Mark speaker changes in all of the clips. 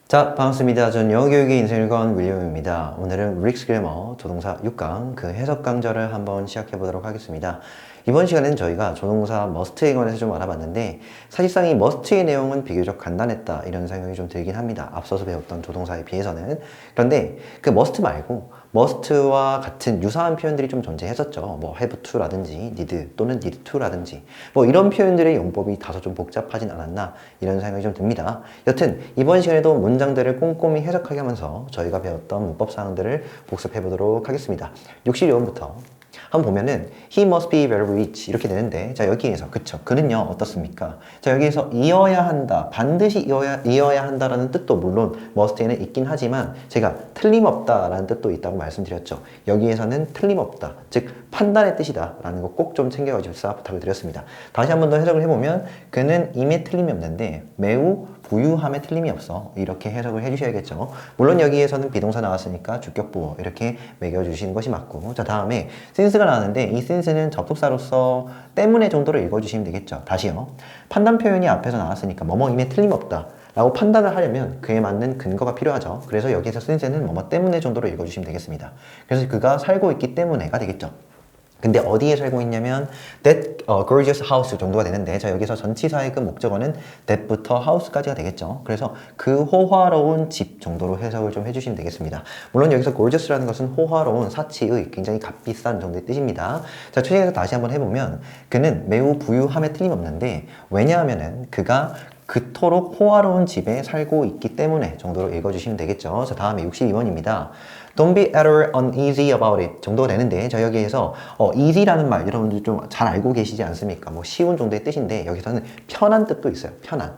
Speaker 1: 자, 반갑습니다. 전 영어교육의 인생일관 윌리엄입니다. 오늘은 릭스 그래머 조동사 6강 그 해석 강좌를 한번 시작해 보도록 하겠습니다. 이번 시간에는 저희가 조동사 must에 관해서 좀 알아봤는데 사실상 이 must의 내용은 비교적 간단했다 이런 생각이 좀 들긴 합니다. 앞서서 배웠던 조동사에 비해서는. 그런데 그 must 말고 must와 같은 유사한 표현들이 좀 존재했었죠. 뭐 have to라든지 need 또는 need to라든지 뭐 이런 표현들의 용법이 다소 좀 복잡하진 않았나 이런 생각이 좀 듭니다. 여튼 이번 시간에도 문장들을 꼼꼼히 해석하게 하면서 저희가 배웠던 문법 사항들을 복습해 보도록 하겠습니다. 62번부터 한번 보면은 he must be very rich 이렇게 되는데 자 여기에서 그쵸 그는요 어떻습니까? 자 여기에서 이어야 한다 반드시 이어야 한다라는 뜻도 물론 must에는 있긴 하지만 제가 틀림없다 라는 뜻도 있다고 말씀드렸죠. 여기에서는 틀림없다 즉 판단의 뜻이다 라는 거 꼭 좀 챙겨가지고 부탁을 드렸습니다. 다시 한 번 더 해석을 해보면 그는 임에 틀림이 없는데 매우 부유함에 틀림이 없어 이렇게 해석을 해주셔야겠죠. 물론 여기에서는 비동사 나왔으니까 주격보어 이렇게 매겨주시는 것이 맞고 자 다음에 since가 나왔는데 이 since는 접속사로서 때문에 정도로 읽어주시면 되겠죠. 다시요. 판단 표현이 앞에서 나왔으니까 뭐뭐임에 틀림없다 라고 판단을 하려면 그에 맞는 근거가 필요하죠. 그래서 여기서 since는 뭐뭐 때문에 정도로 읽어주시면 되겠습니다. 그래서 그가 살고 있기 때문에가 되겠죠. 근데 어디에 살고 있냐면 that gorgeous house 정도가 되는데 자 여기서 전치사의 그 목적어는 that부터 house까지가 되겠죠. 그래서 그 호화로운 집 정도로 해석을 좀 해주시면 되겠습니다. 물론 여기서 gorgeous라는 것은 호화로운 사치의 굉장히 값비싼 정도의 뜻입니다. 자 최근에서 다시 한번 해보면 그는 매우 부유함에 틀림없는데 왜냐하면은 그가 그토록 호화로운 집에 살고 있기 때문에 정도로 읽어주시면 되겠죠. 자 다음에 62번입니다. Don't be at all uneasy about it 정도가 되는데 자 여기에서 easy라는 말 여러분들 좀 잘 알고 계시지 않습니까? 뭐 쉬운 정도의 뜻인데 여기서는 편한 뜻도 있어요. 편한.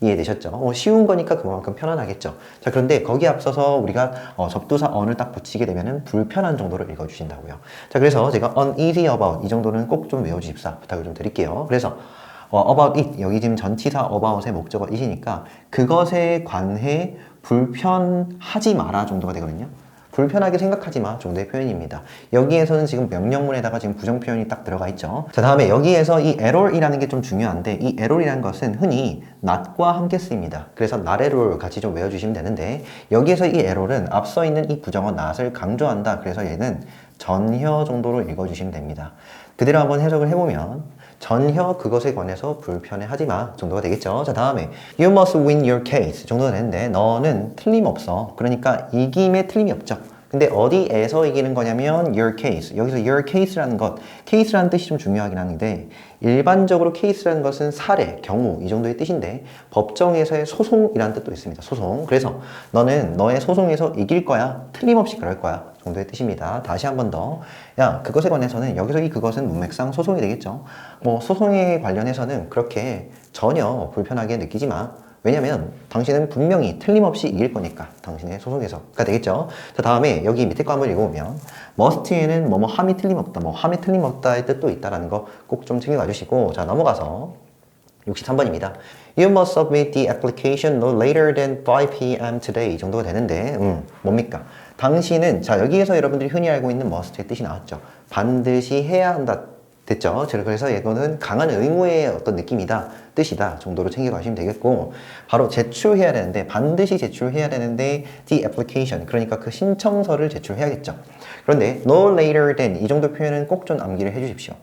Speaker 1: 이해되셨죠? 쉬운 거니까 그만큼 편안하겠죠. 자 그런데 거기에 앞서서 우리가 접두사 on을 딱 붙이게 되면은 불편한 정도로 읽어주신다고요. 자 그래서 제가 uneasy about 이 정도는 꼭 좀 외워주십사 부탁을 좀 드릴게요. 그래서 about it 여기 지금 전치사 about의 목적어 it이니까 그것에 관해 불편하지 마라 정도가 되거든요. 불편하게 생각하지 마 정도의 표현입니다. 여기에서는 지금 명령문에다가 지금 부정 표현이 딱 들어가 있죠. 자 다음에 여기에서 이 at all이라는 게 좀 중요한데 이 at all이라는 것은 흔히 not과 함께 쓰입니다. 그래서 not at all 같이 좀 외워주시면 되는데 여기에서 이 at all은 앞서 있는 이 부정어 not을 강조한다. 그래서 얘는 전혀 정도로 읽어주시면 됩니다. 그대로 한번 해석을 해보면 전혀 그것에 관해서 불편해하지 마 정도가 되겠죠. 자 다음에 You must win your case 정도가 되는데 너는 틀림없어. 그러니까 이김에 틀림이 없죠. 근데 어디에서 이기는 거냐면 your case 여기서 your case라는 것 case라는 뜻이 좀 중요하긴 한데 일반적으로 case라는 것은 사례, 경우 이 정도의 뜻인데 법정에서의 소송이라는 뜻도 있습니다. 소송. 그래서 너는 너의 소송에서 이길 거야. 틀림없이 그럴 거야. 정도의 뜻입니다. 다시 한 번 더. 야, 그것에 관해서는 여기서 이 그것은 문맥상 소송이 되겠죠. 뭐 소송에 관련해서는 그렇게 전혀 불편하게 느끼지 마. 왜냐면 당신은 분명히 틀림없이 이길 거니까 당신의 소송에서가 되겠죠. 자 다음에 여기 밑에 거 한번 읽어보면 must에는 뭐뭐 함이 틀림없다 뭐 함이 틀림없다의 뜻도 있다라는 거 꼭 좀 챙겨가 주시고 자 넘어가서 63번입니다. You must submit the application no later than 5 p.m. today 정도가 되는데 뭡니까? 당신은 자 여기에서 여러분들이 흔히 알고 있는 must의 뜻이 나왔죠. 반드시 해야 한다 됐죠? 그래서 이거는 강한 의무의 어떤 느낌이다, 뜻이다 정도로 챙겨가시면 되겠고 바로 제출해야 되는데 반드시 제출해야 되는데 the application 그러니까 그 신청서를 제출해야겠죠. 그런데 no later than 이 정도 표현은 꼭 좀 암기를 해주십시오.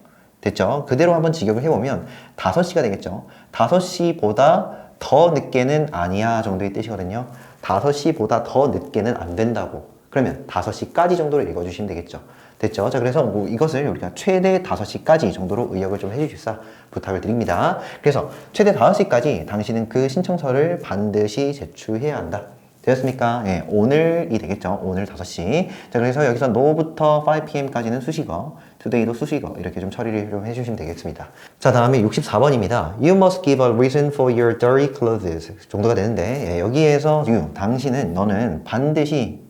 Speaker 1: 됐죠? 그대로 한번 직역을 해보면 5시가 되겠죠. 5시보다 더 늦게는 아니야 정도의 뜻이거든요. 5시보다 더 늦게는 안 된다고. 그러면 5시까지 정도로 읽어주시면 되겠죠. 됐죠? 자, 그래서 뭐 이것을 우리가 최대 5시까지 정도로 의역을 좀 해주십사 부탁을 드립니다. 그래서 최대 5시까지 당신은 그 신청서를 반드시 제출해야 한다. 되었습니까? 예, 오늘이 되겠죠. 오늘 5시. 자, 그래서 여기서 no부터 5pm까지는 수식어, today도 수식어 이렇게 좀 처리를 좀 해주시면 되겠습니다. 자, 다음에 64번입니다. You must give a reason for your dirty clothes 정도가 되는데 예, 여기에서 당신은 너는 반드시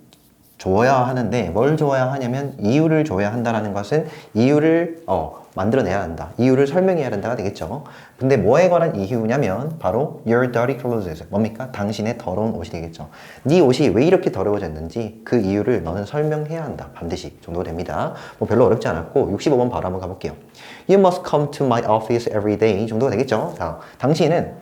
Speaker 1: 줘야 하는데 뭘 줘야 하냐면 이유를 줘야 한다는 것은 이유를 만들어내야 한다. 이유를 설명해야 한다가 되겠죠. 근데 뭐에 관한 이유냐면 바로 your dirty clothes 뭡니까? 당신의 더러운 옷이 되겠죠. 네 옷이 왜 이렇게 더러워졌는지 그 이유를 너는 설명해야 한다. 반드시 정도 됩니다. 뭐 별로 어렵지 않았고 65번 바로 한번 가볼게요. You must come to my office every day 정도가 되겠죠. 자, 당신은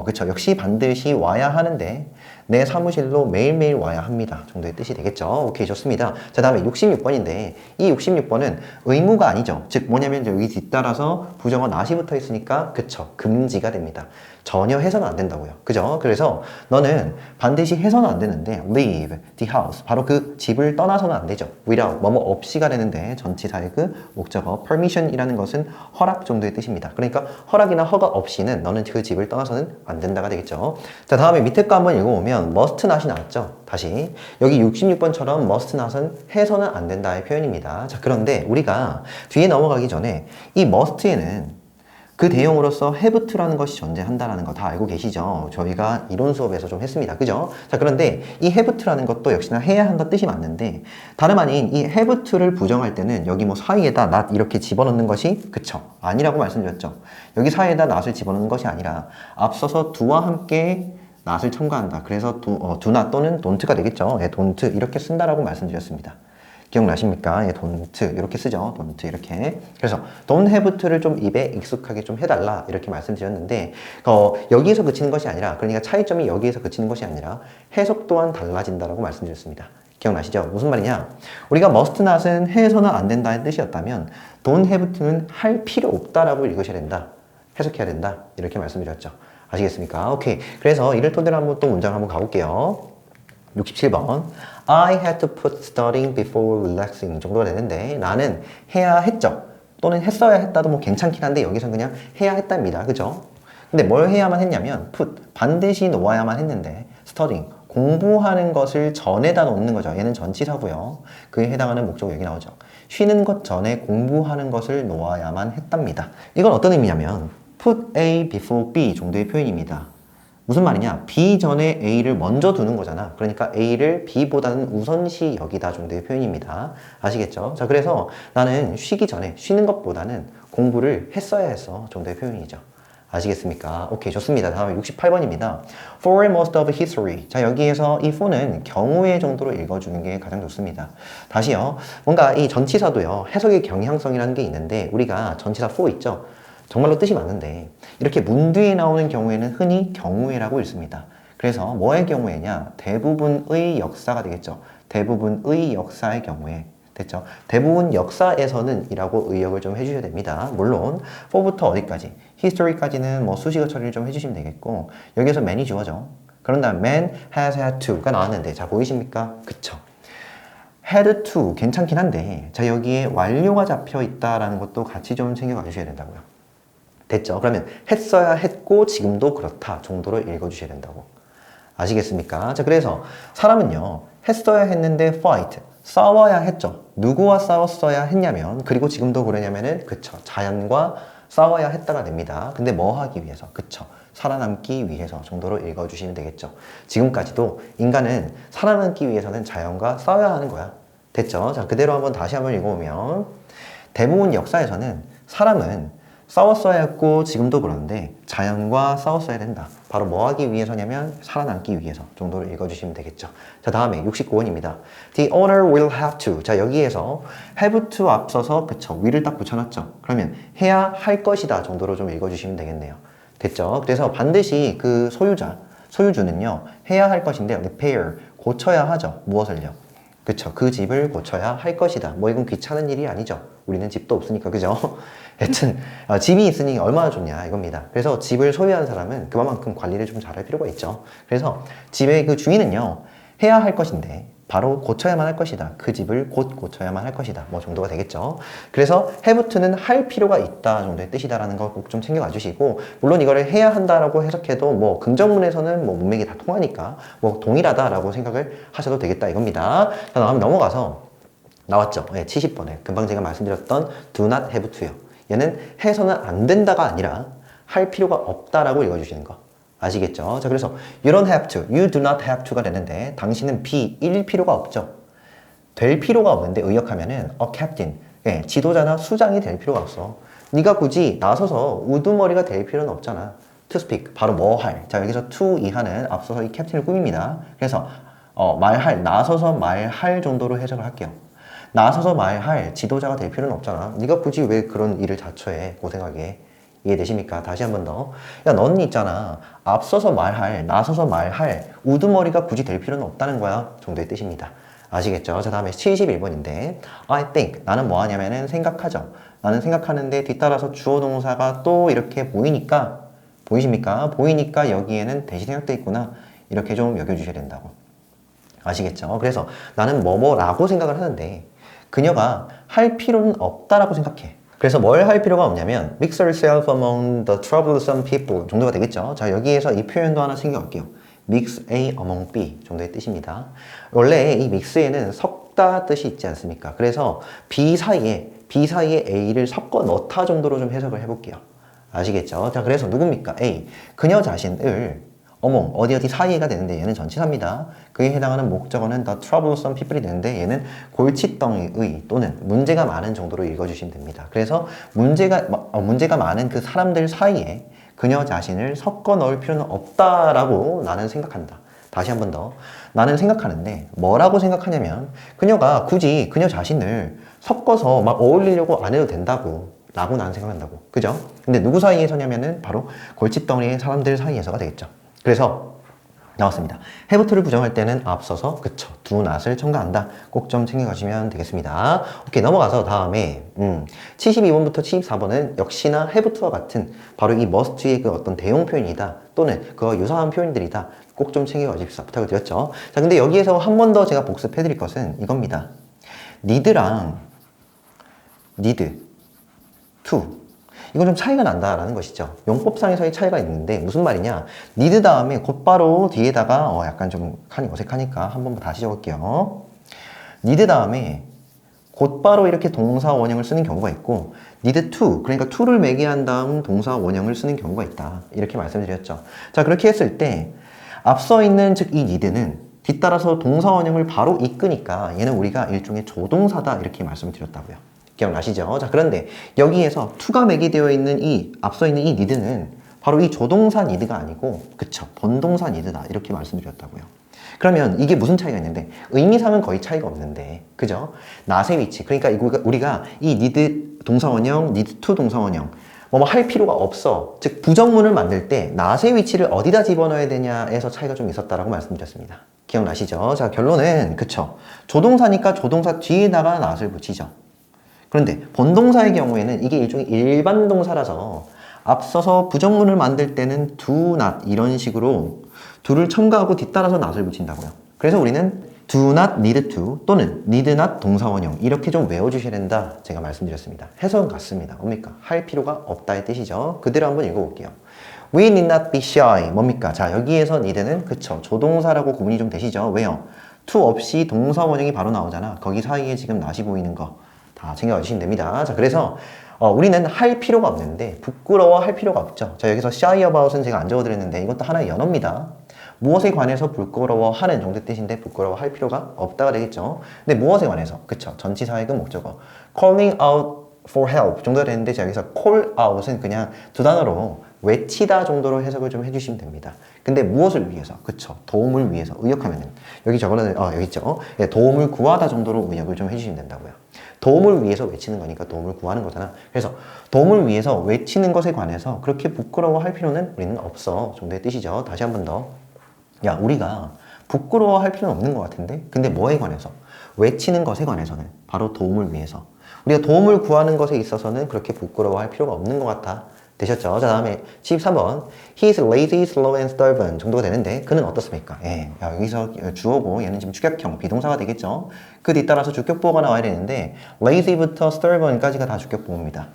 Speaker 1: 그쵸 역시 반드시 와야 하는데 내 사무실로 매일매일 와야 합니다 정도의 뜻이 되겠죠. 오케이, 좋습니다. 자, 다음에 66번인데 이 66번은 의무가 아니죠. 즉 뭐냐면 여기 뒤따라서 부정어 not이 붙어 있으니까 그쵸, 금지가 됩니다. 전혀 해서는 안 된다고요. 그죠? 그래서 너는 반드시 해서는 안 되는데 leave the house, 바로 그 집을 떠나서는 안 되죠. without, 뭐뭐 없이가 되는데 전치사의 그 목적어 permission이라는 것은 허락 정도의 뜻입니다. 그러니까 허락이나 허가 없이는 너는 그 집을 떠나서는 안 된다가 되겠죠. 자, 다음에 밑에 거 한번 읽어보면 must not이 나왔죠. 다시 여기 66번처럼 must not은 해서는 안 된다의 표현입니다. 자, 그런데 우리가 뒤에 넘어가기 전에 이 must에는 그 대용으로서 have to라는 것이 존재한다는 거 다 알고 계시죠? 저희가 이론 수업에서 좀 했습니다. 그죠? 자, 그런데 이 have to라는 것도 역시나 해야 한다 뜻이 맞는데 다름 아닌 이 have to를 부정할 때는 여기 뭐 사이에다 not 이렇게 집어넣는 것이 그쵸? 아니라고 말씀드렸죠? 여기 사이에다 not을 집어넣는 것이 아니라 앞서서 do와 함께 not을 첨가한다. 그래서 do not 또는 don't가 되겠죠? 예, don't 이렇게 쓴다라고 말씀드렸습니다. 기억나십니까? 예, don't 이렇게 쓰죠. don't 이렇게. 그래서 don't have to를 좀 입에 익숙하게 좀 해달라 이렇게 말씀드렸는데 여기에서 그치는 것이 아니라, 그러니까 차이점이 여기에서 그치는 것이 아니라 해석 또한 달라진다라고 말씀드렸습니다. 기억나시죠? 무슨 말이냐? 우리가 must not은 해서는 안 된다는 뜻이었다면 don't have to는 할 필요 없다라고 읽으셔야 된다. 해석해야 된다. 이렇게 말씀드렸죠. 아시겠습니까? 오케이. 그래서 이를 토대로 한번 또 문장 한번 가볼게요. 67번. I had to put studying before relaxing 정도가 되는데 나는 해야 했죠. 또는 했어야 했다도 뭐 괜찮긴 한데 여기서 그냥 해야 했답니다. 그죠? 근데 뭘 해야만 했냐면 put, 반드시 놓아야만 했는데 studying, 공부하는 것을 전에다 놓는 거죠. 얘는 전치사고요. 그에 해당하는 목적어 여기 나오죠. 쉬는 것 전에 공부하는 것을 놓아야만 했답니다. 이건 어떤 의미냐면 put A before B 정도의 표현입니다. 무슨 말이냐? B 전에 A를 먼저 두는 거잖아. 그러니까 A를 B보다는 우선시 여기다 정도의 표현입니다. 아시겠죠? 자, 그래서 나는 쉬기 전에, 쉬는 것보다는 공부를 했어야 했어 정도의 표현이죠. 아시겠습니까? 오케이, 좋습니다. 다음에 68번입니다. For most of history. 자, 여기에서 이 for는 경우의 정도로 읽어주는 게 가장 좋습니다. 다시요. 뭔가 이 전치사도요, 해석의 경향성이라는 게 있는데 우리가 전치사 for 있죠? 정말로 뜻이 맞는데 이렇게 문 뒤에 나오는 경우에는 흔히 경우에라고 읽습니다. 그래서 뭐의 경우에냐? 대부분의 역사가 되겠죠. 대부분의 역사의 경우에. 됐죠? 대부분 역사에서는 이라고 의역을 좀 해주셔야 됩니다. 물론 for부터 어디까지? history까지는 뭐 수식어 처리를 좀 해주시면 되겠고 여기서 man이 주어져. 그런 다음 man has had to가 나왔는데 자, 보이십니까? 그쵸? had to 괜찮긴 한데 자, 여기에 완료가 잡혀 있다라는 것도 같이 좀 챙겨가 주셔야 된다고요. 됐죠? 그러면 했어야 했고 지금도 그렇다 정도로 읽어주셔야 된다고. 아시겠습니까? 자, 그래서 사람은요, 했어야 했는데 fight, 싸워야 했죠. 누구와 싸웠어야 했냐면, 그리고 지금도 그러냐면은 그쵸, 자연과 싸워야 했다가 됩니다. 근데 뭐 하기 위해서? 그쵸, 살아남기 위해서 정도로 읽어주시면 되겠죠. 지금까지도 인간은 살아남기 위해서는 자연과 싸워야 하는 거야. 됐죠? 자, 그대로 한번 다시 한번 읽어보면 대부분 역사에서는 사람은 싸웠어야 했고 지금도 그런데 자연과 싸웠어야 된다. 바로 뭐 하기 위해서냐면 살아남기 위해서 정도로 읽어주시면 되겠죠. 자, 다음에 69번입니다. The owner will have to. 자, 여기에서 have to 앞서서 그쵸, will을 딱 붙여놨죠. 그러면 해야 할 것이다 정도로 좀 읽어주시면 되겠네요. 됐죠? 그래서 반드시 그 소유주는요, 해야 할 것인데 repair, 고쳐야 하죠. 무엇을요? 그쵸, 그 집을 고쳐야 할 것이다. 뭐 이건 귀찮은 일이 아니죠. 우리는 집도 없으니까, 그죠? 여튼 집이 있으니 얼마나 좋냐 이겁니다. 그래서 집을 소유한 사람은 그만큼 관리를 좀 잘할 필요가 있죠. 그래서 집의 그 주인은요, 해야 할 것인데 바로 고쳐야만 할 것이다. 그 집을 곧 고쳐야만 할 것이다. 뭐 정도가 되겠죠. 그래서 have to는 할 필요가 있다 정도의 뜻이다라는 거 꼭 좀 챙겨가 주시고, 물론 이거를 해야 한다라고 해석해도 뭐 긍정문에서는 뭐 문맥이 다 통하니까 뭐 동일하다라고 생각을 하셔도 되겠다 이겁니다. 자, 다음 넘어가서 나왔죠. 네, 70번에 금방 제가 말씀드렸던 do not have to요. 얘는 해서는 안 된다가 아니라 할 필요가 없다라고 읽어주시는 거. 아시겠죠? 자, 그래서 you don't have to, you do not have to가 되는데 당신은 be일 필요가 없죠. 될 필요가 없는데 의역하면은 a captain, 예, 지도자나 수장이 될 필요가 없어. 네가 굳이 나서서 우두머리가 될 필요는 없잖아. to speak, 바로 뭐 할. 자, 여기서 to 이하는 앞서서 이 캡틴을 꾸밉니다. 그래서 말할, 나서서 말할 정도로 해석을 할게요. 나서서 말할 지도자가 될 필요는 없잖아. 네가 굳이 왜 그런 일을 자처해 고생하게. 이해되십니까? 다시 한 번 더. 야, 넌 있잖아. 앞서서 말할, 나서서 말할 우두머리가 굳이 될 필요는 없다는 거야. 정도의 뜻입니다. 아시겠죠? 자, 다음에 71번인데 I think, 나는 뭐 하냐면은 생각하죠. 나는 생각하는데 뒤따라서 주어 동사가 또 이렇게 보이니까 보이십니까? 보이니까 여기에는 대시 생략돼 있구나. 이렇게 좀 여겨주셔야 된다고. 아시겠죠? 그래서 나는 뭐뭐라고 생각을 하는데 그녀가 할 필요는 없다라고 생각해. 그래서 뭘 할 필요가 없냐면 mix yourself among the troublesome people 정도가 되겠죠. 자, 여기에서 이 표현도 하나 챙겨갈게요. mix A among B 정도의 뜻입니다. 원래 이 mix에는 섞다 뜻이 있지 않습니까? 그래서 B 사이에 A를 섞어 넣다 정도로 좀 해석을 해볼게요. 아시겠죠? 자, 그래서 누굽니까? A. 그녀 자신을 어디 어디 사이가 되는데 얘는 전치사입니다. 그에 해당하는 목적어는 the troublesome people이 되는데 얘는 골칫덩이의 또는 문제가 많은 정도로 읽어주시면 됩니다. 그래서 문제가 많은 그 사람들 사이에 그녀 자신을 섞어 넣을 필요는 없다라고 나는 생각한다. 다시 한 번 더. 나는 생각하는데 뭐라고 생각하냐면 그녀가 굳이 그녀 자신을 섞어서 막 어울리려고 안 해도 된다고 라고 나는 생각한다고. 그죠? 근데 누구 사이에서냐면은 바로 골칫덩이의 사람들 사이에서가 되겠죠. 그래서 나왔습니다. have토를 부정할 때는 앞서서 그쵸 do not을 첨가한다. 꼭 좀 챙겨가시면 되겠습니다. 오케이, 넘어가서 다음에 72번부터 74번은 역시나 have토와 같은 바로 이 must의 그 어떤 대용 표현이다 또는 그와 유사한 표현들이다. 꼭 좀 챙겨가십시오. 부탁을 드렸죠. 자, 근데 여기에서 한 번 더 제가 복습해 드릴 것은 이겁니다. need랑 need, to 이건 좀 차이가 난다라는 것이죠. 용법상에서의 차이가 있는데 무슨 말이냐? need 다음에 곧바로 뒤에다가 약간 좀 칸이 어색하니까 한 번만 다시 적을게요. need 다음에 곧바로 이렇게 동사 원형을 쓰는 경우가 있고 need to, 그러니까 to를 매개한 다음 동사 원형을 쓰는 경우가 있다. 이렇게 말씀드렸죠. 자, 그렇게 했을 때 앞서 있는 즉 이 need는 뒤따라서 동사 원형을 바로 이끄니까 얘는 우리가 일종의 조동사다 이렇게 말씀을 드렸다고요. 기억나시죠? 자, 그런데 여기에서 to가 매개되어 있는 앞서 있는 이 need는 바로 이 조동사 need가 아니고, 그쵸, 본동사 need다. 이렇게 말씀드렸다고요. 그러면 이게 무슨 차이가 있는데, 의미상은 거의 차이가 없는데, 그죠? not의 위치. 그러니까 우리가 이 need 동사 원형, need to 동사 원형, 뭐 할 필요가 없어. 즉, 부정문을 만들 때 not의 위치를 어디다 집어넣어야 되냐에서 차이가 좀 있었다라고 말씀드렸습니다. 기억나시죠? 자, 결론은, 그쵸. 조동사니까 조동사 뒤에다가 not을 붙이죠. 그런데 본동사의 경우에는 이게 일종의 일반 동사라서 앞서서 부정문을 만들 때는 do not 이런 식으로 do를 첨가하고 뒤따라서 not을 붙인다고요. 그래서 우리는 do not need to 또는 need not 동사원형 이렇게 좀 외워주셔야 된다 제가 말씀드렸습니다. 해석은 같습니다. 뭡니까? 할 필요가 없다의 뜻이죠. 그대로 한번 읽어볼게요. We need not be shy. 뭡니까? 자, 여기에서 need는 그쵸, 조동사라고 구분이 좀 되시죠? 왜요? to 없이 동사원형이 바로 나오잖아. 거기 사이에 지금 not이 보이는 거 다 챙겨주시면 됩니다. 자, 그래서 우리는 할 필요가 없는데 부끄러워할 필요가 없죠. 자, 여기서 shy about은 제가 안 적어드렸는데 이것도 하나의 연어입니다. 무엇에 관해서 부끄러워하는 정도의 뜻인데 부끄러워할 필요가 없다가 되겠죠. 근데 무엇에 관해서? 그쵸, 전치사의 그 목적어 calling out for help 정도가 되는데 제가 여기서 call out은 그냥 두 단어로 외치다 정도로 해석을 좀 해주시면 됩니다. 근데 무엇을 위해서? 그쵸, 도움을 위해서. 의역하면은 여기 적어놓은 여기 있죠. 예, 도움을 구하다 정도로 의역을 좀 해주시면 된다고요. 도움을 위해서 외치는 거니까 도움을 구하는 거잖아. 그래서 도움을 위해서 외치는 것에 관해서 그렇게 부끄러워할 필요는 우리는 없어 정도의 뜻이죠. 다시 한 번 더. 야, 우리가 부끄러워할 필요는 없는 것 같은데, 근데 뭐에 관해서? 외치는 것에 관해서는 바로 도움을 위해서. 우리가 도움을 구하는 것에 있어서는 그렇게 부끄러워할 필요가 없는 것 같아. 되셨죠? 자, 다음에 73번. He is lazy, slow and stubborn 정도가 되는데 그는 어떻습니까? 예, 야, 여기서 주어고 얘는 지금 주격형 비동사가 되겠죠? 그 뒤따라서 주격보어가 나와야 되는데 lazy부터 stubborn까지가 다 주격보어입니다.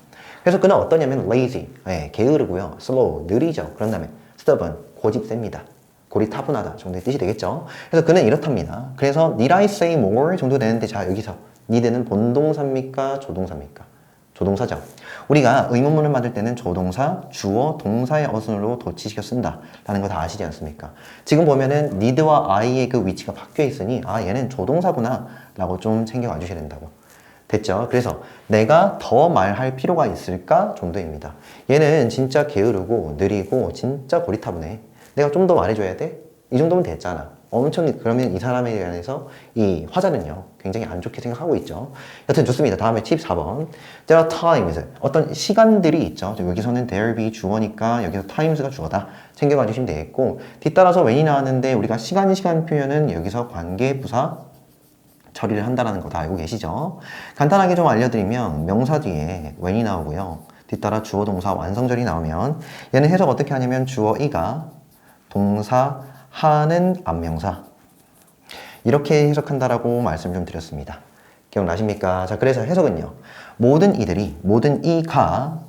Speaker 1: 그래서 그는 어떠냐면 lazy, 예, 게으르고요. slow, 느리죠. 그런 다음에 stubborn, 고집셉니다. 고리타분하다 정도의 뜻이 되겠죠. 그래서 그는 이렇답니다. 그래서 need I say more 정도 되는데 자, 여기서 need는 본동사입니까? 조동사입니까? 조동사죠. 우리가 의문문을 만들 때는 조동사, 주어, 동사의 어순으로 도치시켜 쓴다 라는 거 다 아시지 않습니까? 지금 보면은 need와 I의 그 위치가 바뀌어 있으니 아, 얘는 조동사구나 라고 좀 챙겨와 주셔야 된다고. 됐죠? 그래서 내가 더 말할 필요가 있을까 정도입니다. 얘는 진짜 게으르고 느리고 진짜 고리타분해. 내가 좀 더 말해줘야 돼? 이 정도면 됐잖아. 엄청 그러면 이 사람에 대해서 이 화자는요 굉장히 안 좋게 생각하고 있죠. 여튼 좋습니다. 다음에 팁 4번. There are times. 어떤 시간들이 있죠. 여기서는 there be 주어니까 여기서 times가 주어다. 챙겨가 주시면 되겠고, 뒤따라서 when이 나왔는데 우리가 시간 표현은 여기서 관계 부사 처리를 한다는 거 다 알고 계시죠? 간단하게 좀 알려드리면 명사 뒤에 when이 나오고요. 뒤따라 주어 동사 완성절이 나오면 얘는 해석 어떻게 하냐면 주어 이가 동사 하는 안명사 이렇게 해석한다라고 말씀 좀 드렸습니다. 기억나십니까? 자, 그래서 해석은요. 모든 이가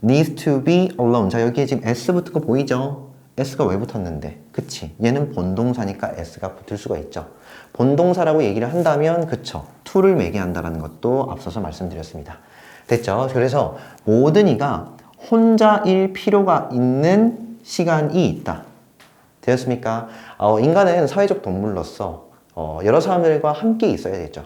Speaker 1: needs to be alone. 자, 여기에 지금 s 붙은 거 보이죠? s가 왜 붙었는데? 그치? 얘는 본동사니까 s가 붙을 수가 있죠. 본동사라고 얘기를 한다면 그쵸? to를 매게 한다는 것도 앞서서 말씀드렸습니다. 됐죠? 그래서 모든 이가 혼자일 필요가 있는 시간이 있다. 되었습니까? 인간은 사회적 동물로서 여러 사람들과 함께 있어야 되죠.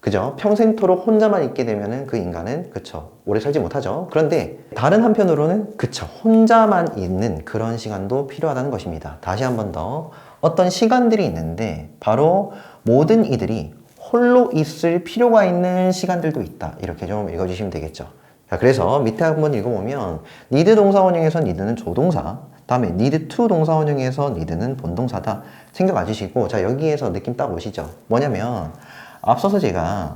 Speaker 1: 그죠? 평생토록 혼자만 있게 되면은 그 인간은 그쵸 오래 살지 못하죠. 그런데 다른 한편으로는 그쵸 혼자만 있는 그런 시간도 필요하다는 것입니다. 다시 한 번 더 어떤 시간들이 있는데 바로 모든 이들이 홀로 있을 필요가 있는 시간들도 있다. 이렇게 좀 읽어주시면 되겠죠. 자, 그래서 밑에 한번 읽어보면 need 동사 원형에서 need는 조동사, 다음에 need to 동사 원형에서 need는 본동사다. 챙겨가 주시고, 자, 여기에서 느낌 딱 오시죠? 뭐냐면 앞서서 제가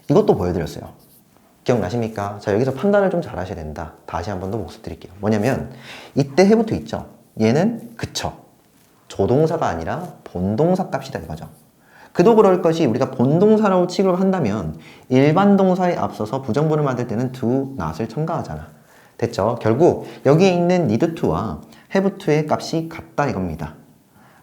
Speaker 1: 이것도 보여드렸어요. 기억나십니까? 자, 여기서 판단을 좀 잘 하셔야 된다. 다시 한 번 더 복습 드릴게요. 뭐냐면 이때 해부터 있죠? 얘는 그쵸 조동사가 아니라 본동사 값이다 이거죠. 그도 그럴 것이 우리가 본동사라고 취급을 한다면 일반 동사에 앞서서 부정부를 만들 때는 do, not을 첨가하잖아. 됐죠? 결국 여기에 있는 need to와 have to의 값이 같다 이겁니다.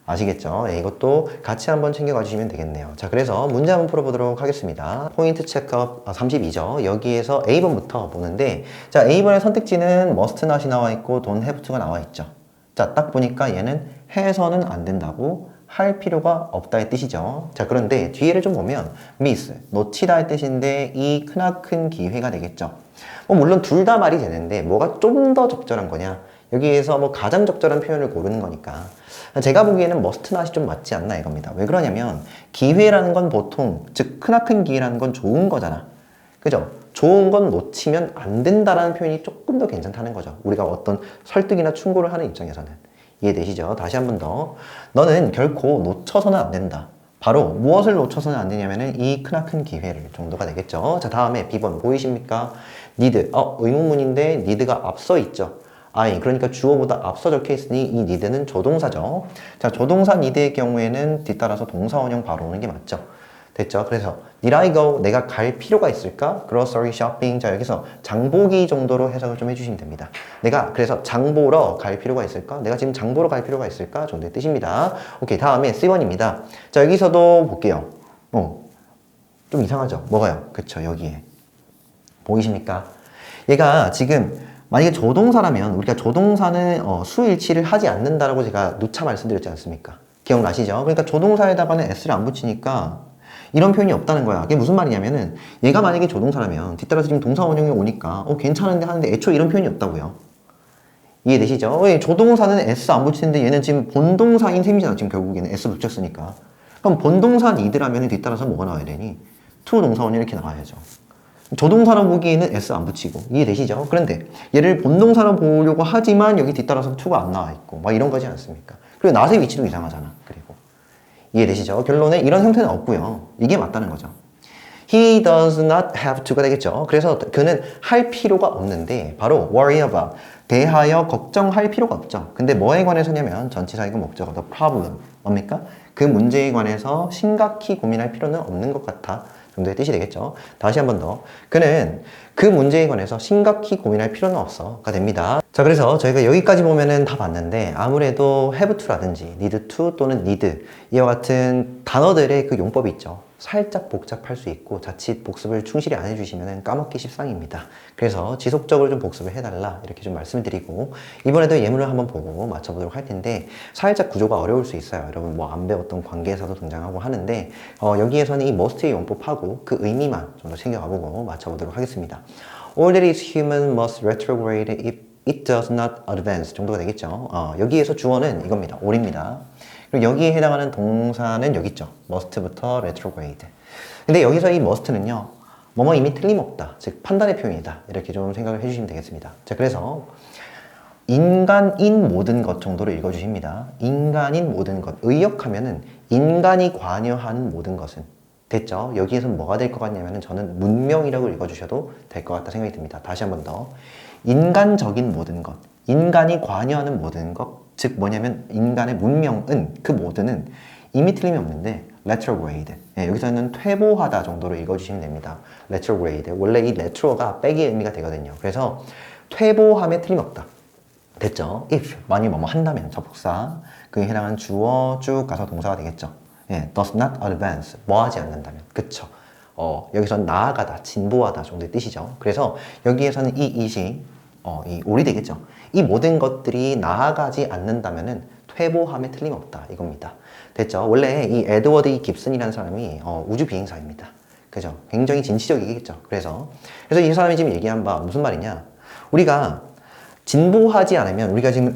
Speaker 1: 아시겠죠? 네, 이것도 같이 한번 챙겨가 주시면 되겠네요. 자, 그래서 문제 한번 풀어보도록 하겠습니다. 포인트 체크업 32죠. 여기에서 A번부터 보는데, 자, A번의 선택지는 must not이 나와 있고 don't have to가 나와 있죠. 자, 딱 보니까 얘는 해서는 안 된다고 할 필요가 없다의 뜻이죠. 자, 그런데 뒤에를 좀 보면 miss, 놓치다의 뜻인데 이 크나큰 기회가 되겠죠. 물론 둘 다 말이 되는데 뭐가 좀 더 적절한 거냐? 여기에서 뭐 가장 적절한 표현을 고르는 거니까 제가 보기에는 must not이 좀 맞지 않나 이겁니다. 왜 그러냐면 기회라는 건 보통 즉 크나큰 기회라는 건 좋은 거잖아. 그죠? 좋은 건 놓치면 안 된다라는 표현이 조금 더 괜찮다는 거죠. 우리가 어떤 설득이나 충고를 하는 입장에서는. 이해되시죠? 다시 한 번 더. 너는 결코 놓쳐서는 안 된다. 바로 무엇을 놓쳐서는 안 되냐면은 이 크나큰 기회를 정도가 되겠죠. 자, 다음에 B번 보이십니까? need. 의문문인데 need가 앞서 있죠. 그러니까 주어보다 앞서 적혀 있으니 이 need는 조동사죠. 자, 조동사 need의 경우에는 뒤따라서 동사 원형 바로 오는 게 맞죠. 됐죠? 그래서 Did I go? 내가 갈 필요가 있을까? Grocery shopping. 자, 여기서 장보기 정도로 해석을 좀 해주시면 됩니다. 내가 그래서 장보러 갈 필요가 있을까? 내가 지금 장보러 갈 필요가 있을까? 정도의 뜻입니다. 오케이, 다음에 C1입니다. 자, 여기서도 볼게요. 좀 이상하죠? 뭐가요? 그쵸, 여기에. 보이십니까? 얘가 지금 만약에 조동사라면 우리가 조동사는 수일치를 하지 않는다라고 제가 누차 말씀드렸지 않습니까? 기억나시죠? 그러니까 조동사에다가는 s를 안 붙이니까 이런 표현이 없다는 거야. 그게 무슨 말이냐면은 얘가 만약에 조동사라면 뒤따라서 지금 동사 원형이 오니까 괜찮은데 하는데 애초에 이런 표현이 없다고요. 이해되시죠? 조동사는 s 안 붙이는데 얘는 지금 본동사인 셈이잖아. 지금 결국에는 s 붙였으니까. 그럼 본동사 need라면 뒤따라서 뭐가 나와야 되니? to 동사 원형 이렇게 나와야죠. 조동사로 보기에는 s 안 붙이고. 이해되시죠? 그런데 얘를 본동사로 보려고 하지만 여기 뒤따라서 to가 안 나와 있고 막 이런 거지 않습니까? 그리고 not의 위치도 이상하잖아. 그리고 이해되시죠? 결론에 이런 형태는 없고요. 이게 맞다는 거죠. He does not have to가 되겠죠. 그래서 그는 할 필요가 없는데 바로 worry about, 대하여 걱정할 필요가 없죠. 근데 뭐에 관해서냐면 전치사이고 목적어 the problem, 뭡니까? 그 문제에 관해서 심각히 고민할 필요는 없는 것 같아 정도의 뜻이 되겠죠. 다시 한 번 더. 그는 그 문제에 관해서 심각히 고민할 필요는 없어가 됩니다. 자, 그래서 저희가 여기까지 보면은 다 봤는데 아무래도 have to라든지 need to 또는 need 이와 같은 단어들의 그 용법이 있죠. 살짝 복잡할 수 있고 자칫 복습을 충실히 안 해주시면 까먹기 십상입니다. 그래서 지속적으로 좀 복습을 해달라 이렇게 좀 말씀드리고 이번에도 예문을 한번 보고 맞춰보도록 할 텐데 살짝 구조가 어려울 수 있어요. 여러분 뭐 안 배웠던 관계사도 등장하고 하는데 여기에서는 이 must의 용법하고 그 의미만 좀 더 챙겨가보고 맞춰보도록 하겠습니다. All that is human must retrograde if it does not advance 정도가 되겠죠. 여기에서 주어는 이겁니다. all입니다. 그리고 여기에 해당하는 동사는 여기 있죠. must부터 retrograde. 근데 여기서 이 must는요, 뭐뭐 이미 틀림없다. 즉, 판단의 표현이다. 이렇게 좀 생각을 해주시면 되겠습니다. 자, 그래서 인간인 모든 것 정도로 읽어주십니다. 인간인 모든 것. 의역하면은 인간이 관여하는 모든 것은. 됐죠? 여기에서 뭐가 될 것 같냐면은 저는 문명이라고 읽어주셔도 될 것 같다 생각이 듭니다. 다시 한 번 더. 인간적인 모든 것. 인간이 관여하는 모든 것. 즉 뭐냐면 인간의 문명은, 그 모든은 이미 틀림이 없는데 retrograde. 예, 여기서는 퇴보하다 정도로 읽어주시면 됩니다. retrograde. 원래 이 retro가 백의 의미가 되거든요. 그래서 퇴보함에 틀림없다. 됐죠? if 만약 뭐뭐 한다면 접속사 그에 해당하는 주어 쭉 가서 동사가 되겠죠. 예, does not advance 뭐 하지 않는다면 그쵸? 여기선 나아가다 진보하다 정도의 뜻이죠. 그래서 여기에서는 이 it이 이 올이 되겠죠. 이 모든 것들이 나아가지 않는다면은 퇴보함에 틀림없다 이겁니다. 됐죠? 원래 이 에드워드 깁슨이라는 사람이 우주 비행사입니다. 그죠? 굉장히 진취적이겠죠. 그래서 이 사람이 지금 얘기한 바 무슨 말이냐? 우리가 진보하지 않으면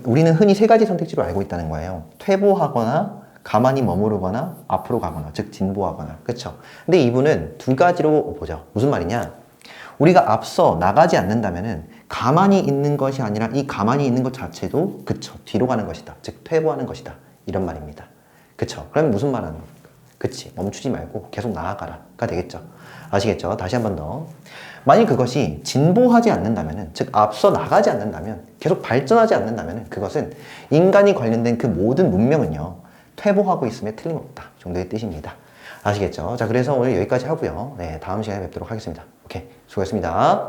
Speaker 1: 우리는 흔히 세 가지 선택지로 알고 있다는 거예요. 퇴보하거나 가만히 머무르거나 앞으로 가거나, 즉 진보하거나. 그렇죠? 근데 이분은 두 가지로 보죠. 무슨 말이냐? 우리가 앞서 나가지 않는다면은 가만히 있는 것이 아니라 이 가만히 있는 것 자체도 그쵸, 뒤로 가는 것이다. 즉 퇴보하는 것이다. 이런 말입니다. 그쵸? 그럼 무슨 말 하는 겁니까? 그치, 멈추지 말고 계속 나아가라가 되겠죠. 아시겠죠? 다시 한 번 더. 만약 그것이 진보하지 않는다면은, 즉 앞서 나가지 않는다면, 계속 발전하지 않는다면은 그것은 인간이 관련된 그 모든 문명은요, 퇴보하고 있음에 틀림없다 정도의 뜻입니다. 아시겠죠? 자, 그래서 오늘 여기까지 하고요. 네, 다음 시간에 뵙도록 하겠습니다. 오케이, 수고했습니다.